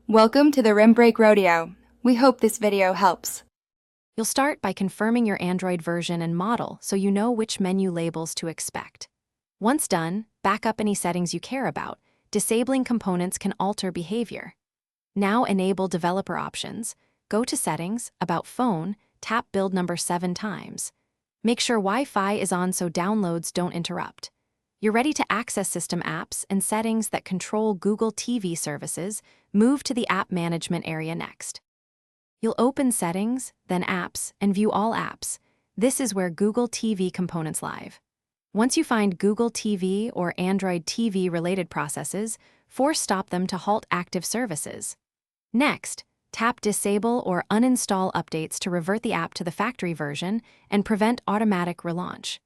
Welcome to the Rim Break Rodeo. We hope this video helps. You'll start by confirming your Android version and model so you know which menu labels to expect. Once done, back up any settings you care about. Disabling components can alter behavior. Now enable developer options. Go to Settings, About Phone, tap build number 7 times. Make sure Wi-Fi is on so downloads don't interrupt. You're ready to access system apps and settings that control Google TV services. Move to the App Management area next. You'll open Settings, then Apps, and view all apps. This is where Google TV components live. Once you find Google TV or Android TV related processes, force stop them to halt active services. Next, tap Disable or Uninstall updates to revert the app to the factory version and prevent automatic relaunch.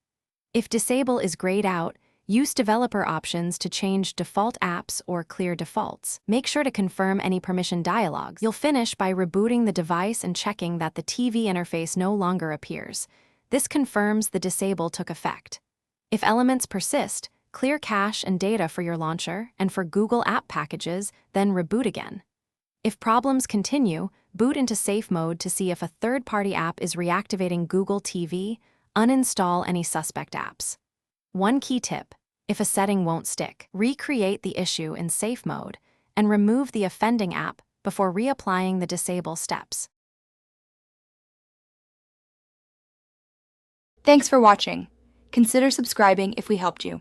If Disable is grayed out, use developer options to change default apps or clear defaults. Make sure to confirm any permission dialogues. You'll finish by rebooting the device and checking that the TV interface no longer appears. This confirms the disable took effect. If elements persist, clear cache and data for your launcher and for Google app packages, then reboot again. If problems continue, boot into safe mode to see if a third-party app is reactivating Google TV. Uninstall any suspect apps. One key tip: if a setting won't stick, recreate the issue in safe mode and remove the offending app before reapplying the disable steps. Thanks for watching. Consider subscribing if we helped you.